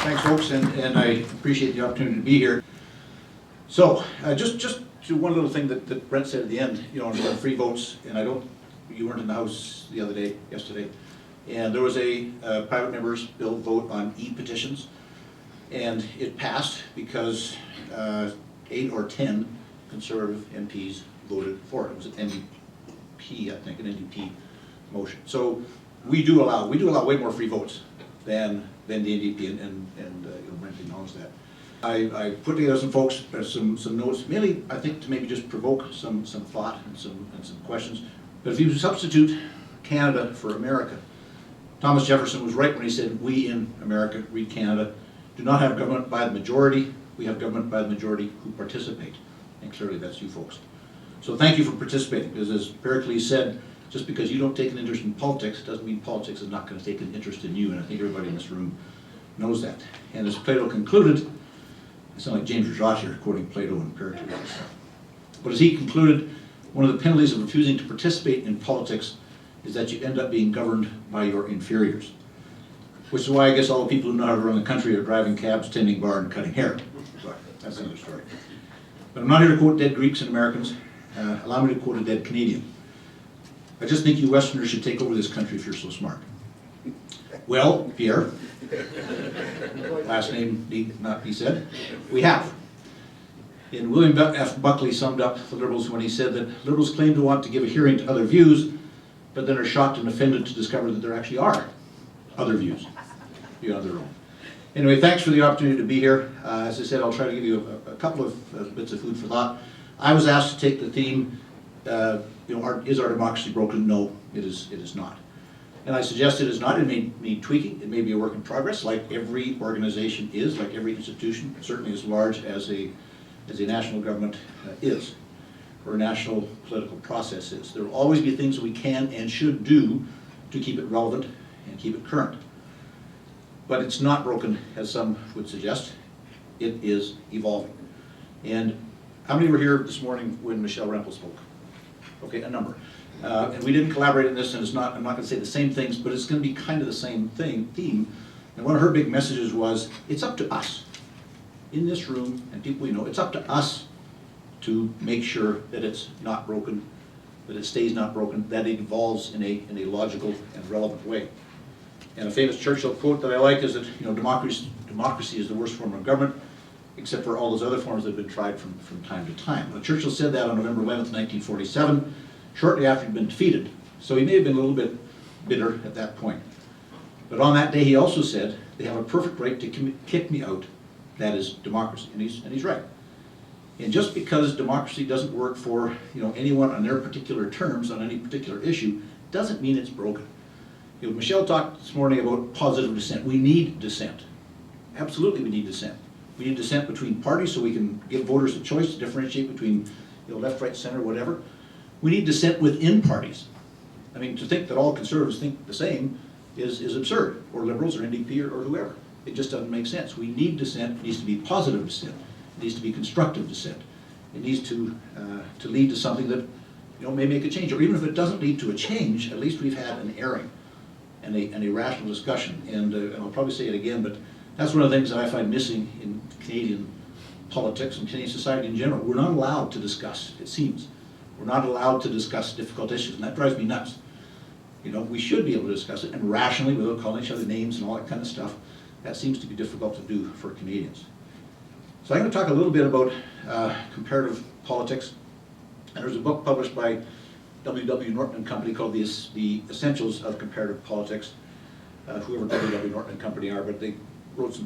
Thanks, folks, and I appreciate the opportunity to be here. So, just to one little thing that Brent said at the end, you know, on free votes, and you weren't in the House yesterday, and there was a private member's bill vote on e-petitions, and it passed because 8 or 10 Conservative MPs voted for it. It was an NDP, I think, an NDP motion. So we do allow way more free votes than the NDP, and you know, Brent acknowledged that. I put together some folks, some notes, mainly I think to maybe just provoke some thought and some questions. But if you substitute Canada for America, Thomas Jefferson was right when he said, "We in America, read Canada, do not have government by the majority. We have government by the majority who participate." And clearly that's you folks. So thank you for participating, because as Pericles said, just because you don't take an interest in politics doesn't mean politics is not going to take an interest in you, and I think everybody in this room knows that. And as Plato concluded, I sound like James Rajat here, quoting Plato and Pericles. But as he concluded, one of the penalties of refusing to participate in politics is that you end up being governed by your inferiors. Which is why I guess all the people who know how to run the country are driving cabs, tending bar, and cutting hair. But that's another story. But I'm not here to quote dead Greeks and Americans. Allow me to quote a dead Canadian. "I just think you Westerners should take over this country if you're so smart." Well, Pierre, last name need not be said, we have. And William F. Buckley summed up the Liberals when he said that Liberals claim to want to give a hearing to other views, but then are shocked and offended to discover that there actually are other views beyond their own. Anyway, thanks for the opportunity to be here. As I said, I'll try to give you a couple of bits of food for thought. I was asked to take the theme, you know, is our democracy broken? No, it is not. And I suggest it is not. It may need tweaking. It may be a work in progress, like every organization is, like every institution, certainly as large as a national government is, or a national political process is. There will always be things we can and should do to keep it relevant and keep it current. But it's not broken, as some would suggest. It is evolving. And how many were here this morning when Michelle Rempel spoke? Okay, a number. And we didn't collaborate on this, and I'm not going to say the same things, but it's going to be kind of the same theme. And one of her big messages was, it's up to us, in this room, and people we know, it's up to us to make sure that it's not broken, that it stays not broken, that it evolves in a logical and relevant way. And a famous Churchill quote that I like is that, you know, democracy is the worst form of government, except for all those other forms that have been tried from time to time. Now, Churchill said that on November 11th, 1947, shortly after he'd been defeated. So he may have been a little bit bitter at that point. But on that day he also said, they have a perfect right to kick me out, that is democracy. And he's right. And just because democracy doesn't work for, you know, anyone on their particular terms on any particular issue, doesn't mean it's broken. You know, Michelle talked this morning about positive dissent. We need dissent. Absolutely we need dissent. We need dissent between parties so we can give voters a choice to differentiate between, you know, left, right, center, whatever. We need dissent within parties. I mean, to think that all conservatives think the same is absurd, or liberals, or NDP, or whoever. It just doesn't make sense. We need dissent. It needs to be positive dissent. It needs to be constructive dissent. It needs to lead to something that, you know, may make a change. Or even if it doesn't lead to a change, at least we've had an airing and a rational discussion. And I'll probably say it again, but that's one of the things that I find missing in Canadian politics and Canadian society in general. We're not allowed to discuss, it seems. We're not allowed to discuss difficult issues, and that drives me nuts. You know, we should be able to discuss it, and rationally, without calling each other names and all that kind of stuff. That seems to be difficult to do for Canadians. So I'm going to talk a little bit about comparative politics. And there's a book published by W.W. Norton and Company called The Essentials of Comparative Politics. Whoever W.W. Norton and Company are, but they wrote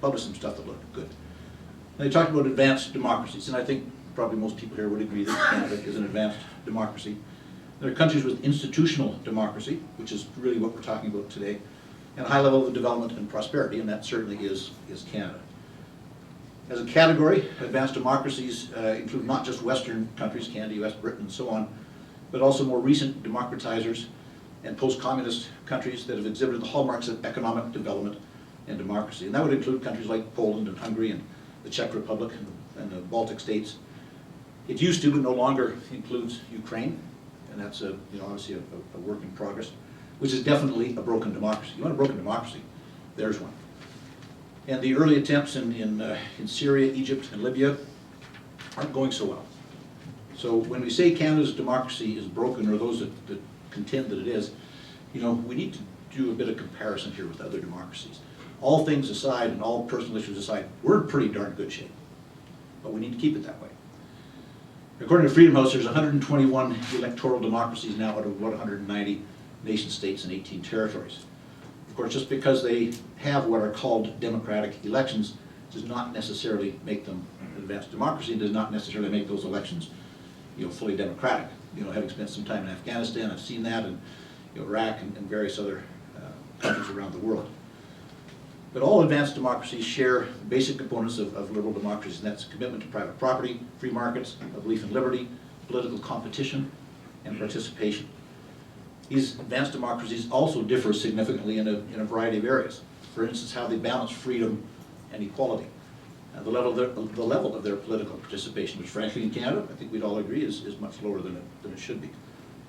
published some stuff that looked good. And they talked about advanced democracies, and I think probably most people here would agree that Canada is an advanced democracy. There are countries with institutional democracy, which is really what we're talking about today, and a high level of development and prosperity, and that certainly is Canada. As a category, advanced democracies include not just Western countries, Canada, US, Britain, and so on, but also more recent democratizers and post-communist countries that have exhibited the hallmarks of economic development and democracy. And that would include countries like Poland and Hungary and the Czech Republic and the Baltic states. It used to, but no longer includes Ukraine, and that's obviously a work in progress, which is definitely a broken democracy. You want a broken democracy? There's one. And the early attempts in Syria, Egypt, and Libya aren't going so well. So when we say Canada's democracy is broken, or those that contend that it is, you know, we need to do a bit of comparison here with other democracies. All things aside and all personal issues aside, we're in pretty darn good shape. But we need to keep it that way. According to Freedom House, there's 121 electoral democracies now out of about 190 nation states and 18 territories. Of course, just because they have what are called democratic elections does not necessarily make them an advanced democracy, does not necessarily make those elections, you know, fully democratic. You know, having spent some time in Afghanistan, I've seen that, and you know, Iraq and various other countries around the world. But all advanced democracies share basic components of liberal democracies, and that's a commitment to private property, free markets, a belief in liberty, political competition, and participation. These advanced democracies also differ significantly in a variety of areas. For instance, how they balance freedom and equality. The level of their political participation, which frankly in Canada, I think we'd all agree, is much lower than it should be.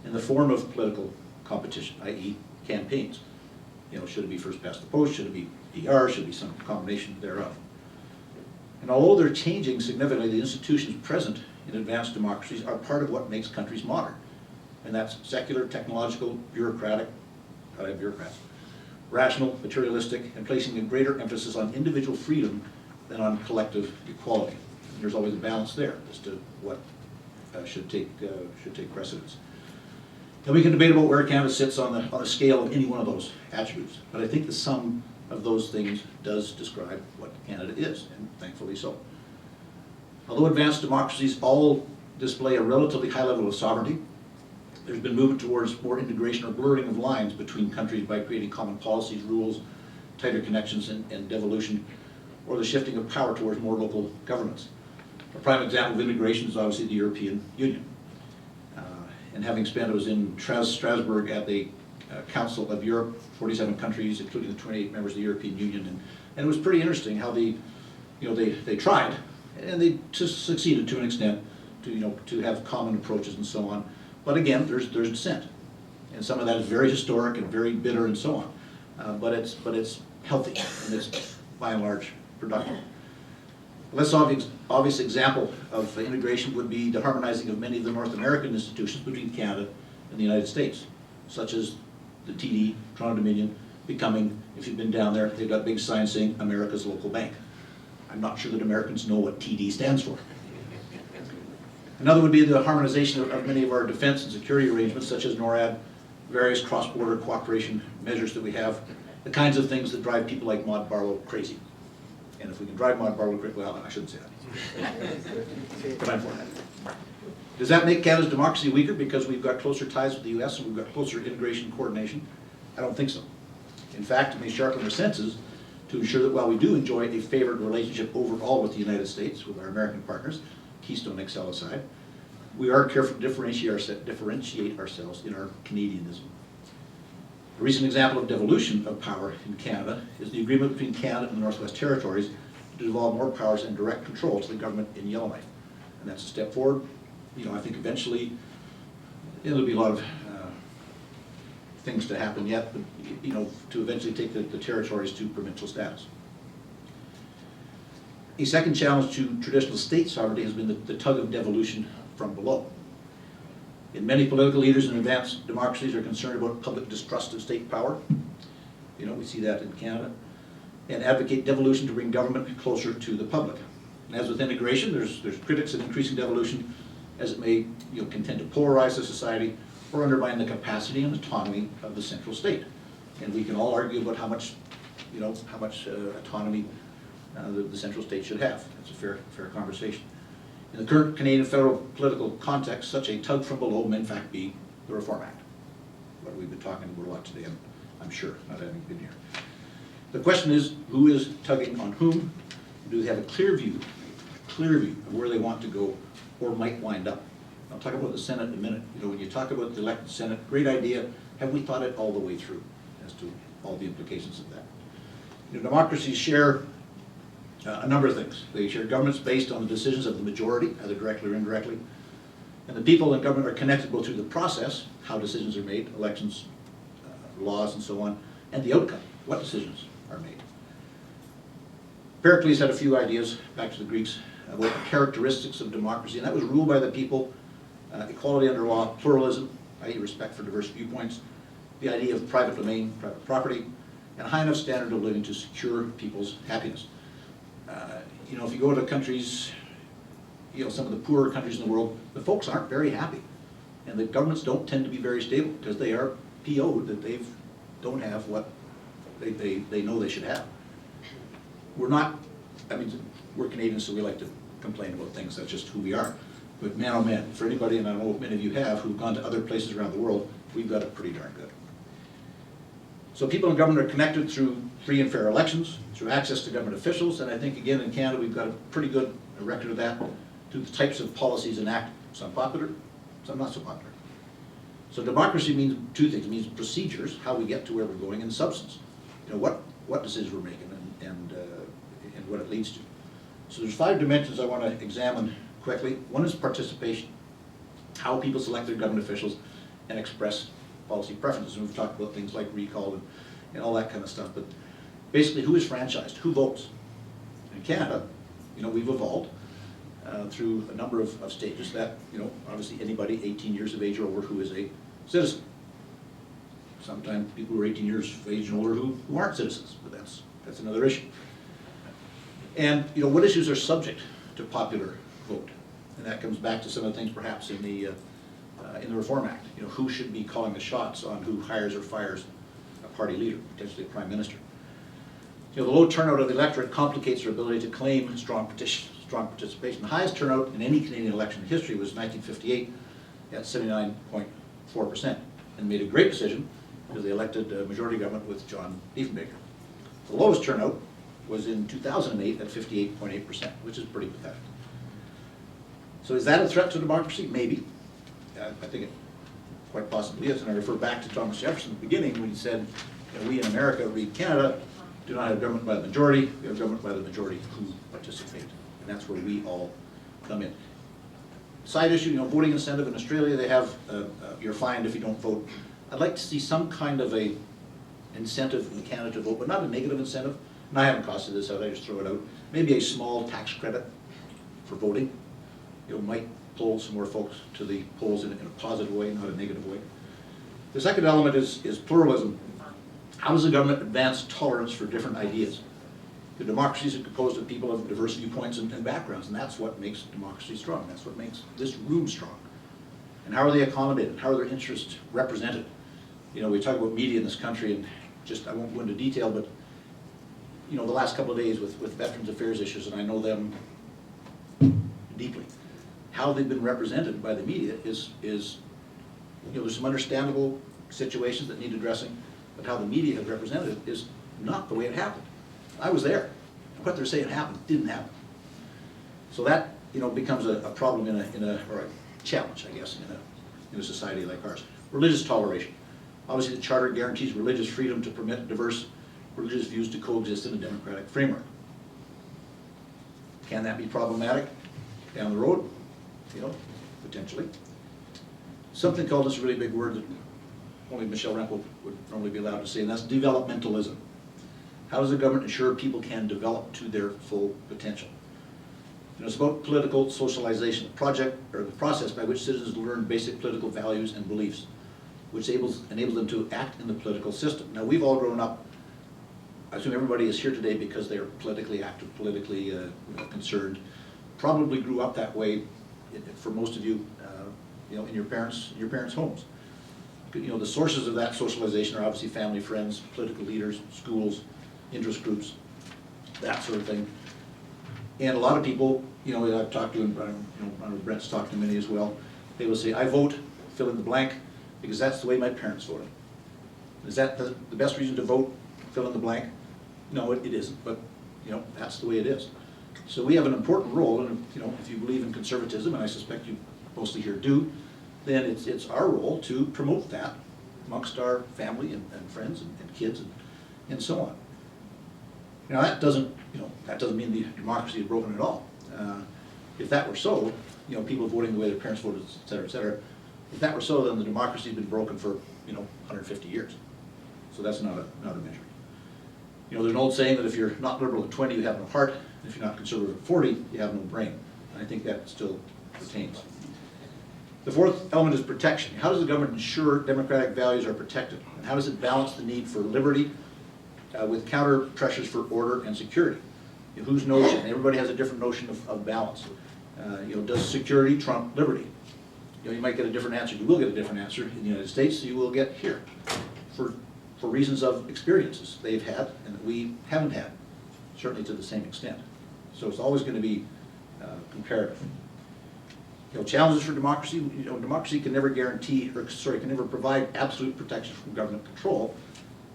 In the form of political competition, i.e. campaigns. You know, should it be first past the post, should it be PR, should it be some combination thereof. And although they're changing significantly, the institutions present in advanced democracies are part of what makes countries modern. And that's secular, technological, bureaucratic, bureaucrats, rational, materialistic, and placing a greater emphasis on individual freedom than on collective equality. And there's always a balance there as to what should take precedence. And we can debate about where Canada sits on the scale of any one of those attributes, but I think the sum of those things does describe what Canada is, and thankfully so. Although advanced democracies all display a relatively high level of sovereignty, there's been movement towards more integration or blurring of lines between countries by creating common policies, rules, tighter connections, and devolution, or the shifting of power towards more local governments. A prime example of integration is obviously the European Union. And having spent, I was in Strasbourg at the Council of Europe, 47 countries, including the 28 members of the European Union, and it was pretty interesting how they tried, and they just succeeded to an extent to have common approaches and so on. But again, there's dissent, and some of that is very historic and very bitter and so on. But it's healthy, and it's by and large productive. A less obvious example of integration would be the harmonizing of many of the North American institutions between Canada and the United States, such as the TD, Toronto Dominion, becoming, if you've been down there, they've got big signs saying America's local bank. I'm not sure that Americans know what TD stands for. Another would be the harmonization of many of our defense and security arrangements, such as NORAD, various cross-border cooperation measures that we have, the kinds of things that drive people like Maud Barlow crazy. And if we can drive Maud Barlow crazy, well, I shouldn't say that. But I'm for that. Does that make Canada's democracy weaker because we've got closer ties with the U.S. and we've got closer integration and coordination? I don't think so. In fact, it may sharpen our senses to ensure that while we do enjoy a favored relationship overall with the United States, with our American partners, Keystone XL aside, we are careful to differentiate ourselves in our Canadianism. A recent example of devolution of power in Canada is the agreement between Canada and the Northwest Territories to devolve more powers and direct control to the government in Yellowknife. And that's a step forward. I think eventually there'll be a lot of things to happen yet, but to eventually take the territories to provincial status. A second challenge to traditional state sovereignty has been the tug of devolution from below. And many political leaders in advanced democracies are concerned about public distrust of state power. We see that in Canada, and advocate devolution to bring government closer to the public. And as with integration, there's critics of increasing devolution, as it may contend to polarize the society or undermine the capacity and autonomy of the central state. And we can all argue about how much autonomy the central state should have. That's a fair conversation. In the current Canadian federal political context, such a tug from below may in fact be the Reform Act. What we've been talking about a lot today, I'm sure, not having been here. The question is, who is tugging on whom? Do they have a clear view of where they want to go or might wind up? I'll talk about the Senate in a minute. When you talk about the elected Senate, great idea. Have we thought it all the way through as to all the implications of that? Democracies share a number of things. They share governments based on the decisions of the majority, either directly or indirectly. And the people in government are connected both through the process, how decisions are made, elections, laws, and so on, and the outcome, what decisions are made. Pericles had a few ideas, back to the Greeks, about the characteristics of democracy, and that was rule by the people, equality under law, pluralism, i.e. respect for diverse viewpoints, the idea of private domain, private property, and a high enough standard of living to secure people's happiness. You know, if you go to countries, you know, some of the poorer countries in the world, the folks aren't very happy. And the governments don't tend to be very stable because they are PO'd that they don't have what they know they should have. We're not, I mean, we're Canadians, so we like to complain about things. That's just who we are. But man, oh man, for anybody, and I know many of you have, who've gone to other places around the world, we've got it pretty darn good. So people in government are connected through free and fair elections, through access to government officials, and I think, again, in Canada, we've got a pretty good record of that, through the types of policies enacted. Some popular, some not so popular. So democracy means two things. It means procedures, how we get to where we're going, and substance. You know, what decisions we're making and what it leads to. So there's 5 dimensions I want to examine quickly. One is participation, how people select their government officials and express policy preferences. And we've talked about things like recall and all that kind of stuff. But basically, who is franchised? Who votes? In Canada, you know, we've evolved through a number of stages that, you know, obviously anybody 18 years of age or older who is a citizen. Sometimes people who are 18 years of age and older who aren't citizens, but that's another issue. And, you know, what issues are subject to popular vote? And that comes back to some of the things perhaps in the Reform Act. You know, who should be calling the shots on who hires or fires a party leader, potentially a prime minister? You know, the low turnout of the electorate complicates their ability to claim strong participation. The highest turnout in any Canadian election in history was 1958 at 79.4%, and made a great decision because they elected a majority government with John Diefenbaker. The lowest turnout was in 2008 at 58.8%, which is pretty pathetic. So is that a threat to democracy? Maybe. I think it quite possibly is, and I refer back to Thomas Jefferson at the beginning when he said, you know, we in America, we in Canada, do not have government by the majority, we have government by the majority who participate. And that's where we all come in. Side issue, you know, voting incentive in Australia, they have, you're fined if you don't vote. I'd like to see some kind of a incentive in Canada to vote, but not a negative incentive. And I haven't costed this out, I just throw it out. Maybe a small tax credit for voting. You know, might pull some more folks to the polls in a positive way, not a negative way. The second element is pluralism. How does the government advance tolerance for different ideas? The democracies are composed of people of diverse viewpoints and backgrounds, and that's what makes democracy strong. That's what makes this room strong. And how are they accommodated? How are their interests represented? You know, we talk about media in this country, and just, I won't go into detail, but you know, the last couple of days with Veterans Affairs issues, and I know them deeply. How they've been represented by the media is you know, there's some understandable situations that need addressing, but how the media have represented it is not the way it happened. I was there. What they're saying happened didn't happen. So that, you know, becomes a problem or a challenge, I guess, in a society like ours. Religious toleration. Obviously, the Charter guarantees religious freedom to permit diverse religious views to coexist in a democratic framework. Can that be problematic down the road? You know, potentially. Something called, this really big word that only Michelle Rempel would normally be allowed to say, and that's developmentalism. How does the government ensure people can develop to their full potential? You know, it's about political socialization, the process by which citizens learn basic political values and beliefs, which enables them to act in the political system. Now, we've all grown up, I assume everybody is here today because they are politically active, politically concerned, probably grew up that way for most of you, you know, in your parents' homes. You know, the sources of that socialization are obviously family, friends, political leaders, schools, interest groups, that sort of thing. And a lot of people, you know, I've talked to, and I know Brent's talked to many as well, they will say, I vote, fill in the blank, because that's the way my parents voted. Is that the best reason to vote, fill in the blank? No, it isn't, but, you know, that's the way it is. So we have an important role, and, you know, if you believe in conservatism, and I suspect you mostly here do, then it's our role to promote that amongst our family and friends and kids and so on. Now that doesn't mean the democracy is broken at all. If that were so, you know, people voting the way their parents voted, et cetera, et cetera, if that were so, then the democracy has been broken for, you know, 150 years. So that's not a measure. You know, there's an old saying that if you're not liberal at 20, you have no heart. And if you're not conservative at 40, you have no brain. And I think that still pertains. The fourth element is protection. How does the government ensure democratic values are protected? And how does it balance the need for liberty with counter pressures for order and security? You know, whose notion? Everybody has a different notion of balance. You know, does security trump liberty? You know, you might get a different answer. You will get a different answer in the United States. You will get here for reasons of experiences they've had and that we haven't had, certainly to the same extent. So it's always going to be comparative. You know, challenges for democracy. You know, democracy can never guarantee, or sorry, can never provide absolute protection from government control,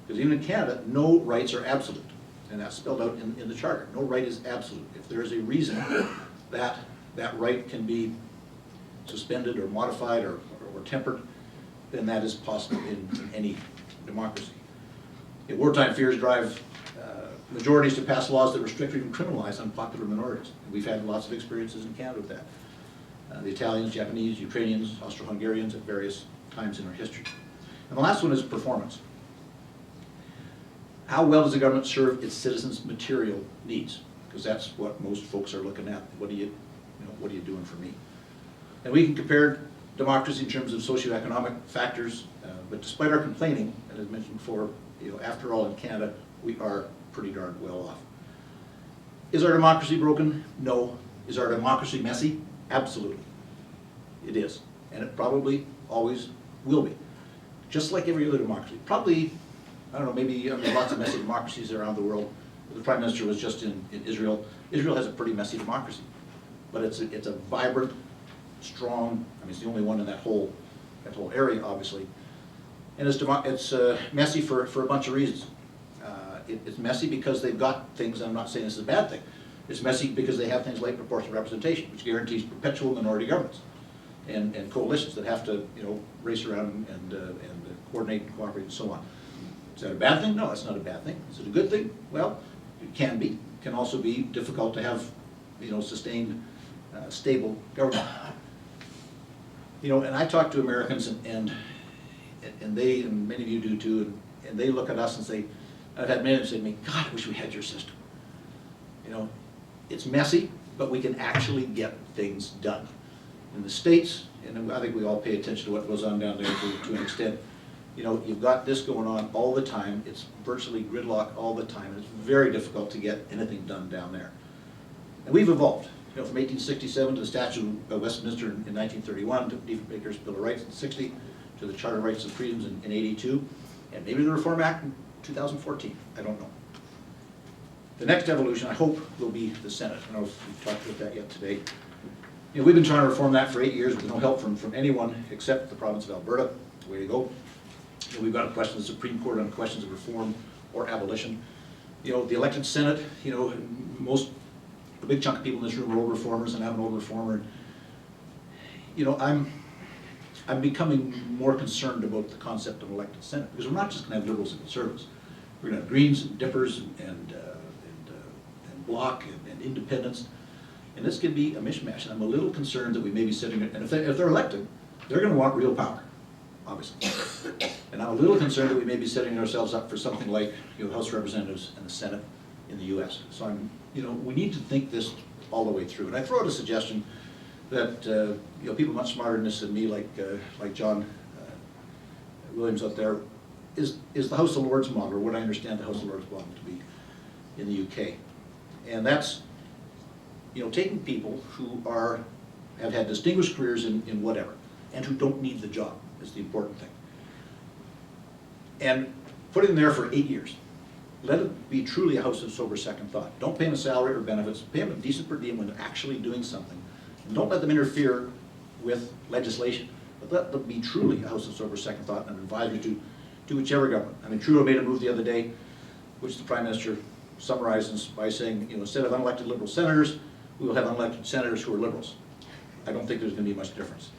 because even in Canada, no rights are absolute, and that's spelled out in the Charter. No right is absolute. If there is a reason that that right can be suspended or modified or tempered, then that is possible in any democracy. You know, wartime fears drive majorities to pass laws that restrict or even criminalize unpopular minorities. And we've had lots of experiences in Canada with that. The Italians, Japanese, Ukrainians, Austro-Hungarians at various times in our history. And the last one is performance. How well does the government serve its citizens' material needs? Because that's what most folks are looking at. What are you doing for me? And we can compare democracy in terms of socioeconomic factors, but despite our complaining, and as mentioned before, you know, after all, in Canada, we are pretty darn well off. Is our democracy broken? No. Is our democracy messy? Absolutely. It is. And it probably always will be. Just like every other democracy. Probably, I don't know, maybe lots of messy democracies around the world. The Prime Minister was just in Israel. Israel has a pretty messy democracy. But it's a vibrant, strong, I mean, it's the only one in that whole area, obviously. And it's messy for a bunch of reasons. It's messy because they've got things, and I'm not saying this is a bad thing. It's messy because they have things like proportional representation, which guarantees perpetual minority governments and coalitions that have to, you know, race around and coordinate and cooperate and so on. Is that a bad thing? No, that's not a bad thing. Is it a good thing? Well, it can be. It can also be difficult to have, you know, sustained, stable government. You know, and I talk to Americans, and they, and many of you do too, and they look at us and say, I've had many of them say to me, God, I wish we had your system. You know, it's messy, but we can actually get things done. In the States, and I think we all pay attention to what goes on down there to an extent, you know, you've got this going on all the time. It's virtually gridlock all the time. It's very difficult to get anything done down there. And we've evolved. You know, from 1867 to the Statute of Westminster in 1931, to Diefenbaker's Bill of Rights in 60, to the Charter of Rights and Freedoms in 82, and maybe the Reform Act in 2014. I don't know. The next evolution, I hope, will be the Senate. I don't know if we've talked about that yet today. You know, we've been trying to reform that for 8 years with no help from anyone except the province of Alberta. Way to go. You know, we've got to question the Supreme Court on questions of reform or abolition. You know, the elected Senate, you know, a big chunk of people in this room are old reformers, and I'm an old reformer. You know, I'm becoming more concerned about the concept of elected Senate, because we're not just going to have liberals and conservatives. We're going to have Greens and Dippers and Bloc and Independents, and this can be a mishmash. And I'm a little concerned that we may be sitting, and if they're elected, they're going to want real power, obviously. And I'm a little concerned that we may be setting ourselves up for something like, you know, House of Representatives and the Senate in the U.S. So you know, we need to think this all the way through. And I throw out a suggestion that you know, people much smarter than this than me, like John Williams out there, is the House of Lords model, or what I understand the House of Lords model to be in the UK. And that's, you know, taking people who have had distinguished careers in whatever, and who don't need the job is the important thing, and putting them there for 8 years. Let it be truly a house of sober second thought. Don't pay them a salary or benefits. Pay them a decent per diem when they're actually doing something. And don't let them interfere with legislation. But let them be truly a house of sober second thought and an advisory to whichever government. I mean, Trudeau made a move the other day, which the Prime Minister summarizes by saying, you know, instead of unelected Liberal senators, we will have unelected senators who are Liberals. I don't think there's going to be much difference.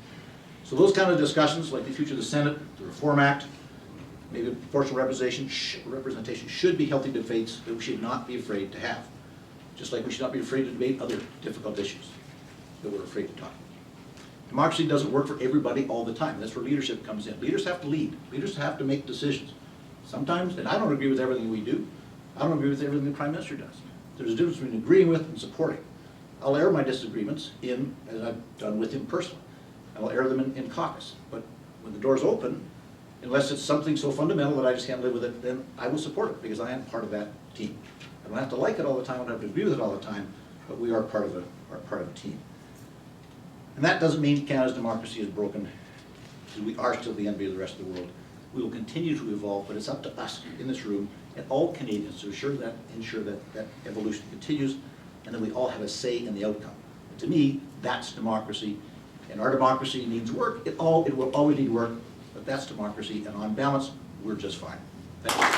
So those kind of discussions, like the future of the Senate, the Reform Act, maybe proportional representation should be healthy debates that we should not be afraid to have. Just like we should not be afraid to debate other difficult issues that we're afraid to talk about. Democracy doesn't work for everybody all the time. That's where leadership comes in. Leaders have to lead. Leaders have to make decisions. Sometimes, and I don't agree with everything we do, I don't agree with everything the Prime Minister does. There's a difference between agreeing with and supporting. I'll air my disagreements in, as I've done with him personally. I'll air them in caucus. But when the door's open, unless it's something so fundamental that I just can't live with it, then I will support it because I am part of that team. I don't have to like it all the time, I don't have to agree with it all the time, but we are part of a team. And that doesn't mean Canada's democracy is broken, because we are still the envy of the rest of the world. We will continue to evolve, but it's up to us in this room and all Canadians to ensure that evolution continues, and that we all have a say in the outcome. And to me, that's democracy, and our democracy needs work. It will always need work, but that's democracy, and on balance, we're just fine. Thank you.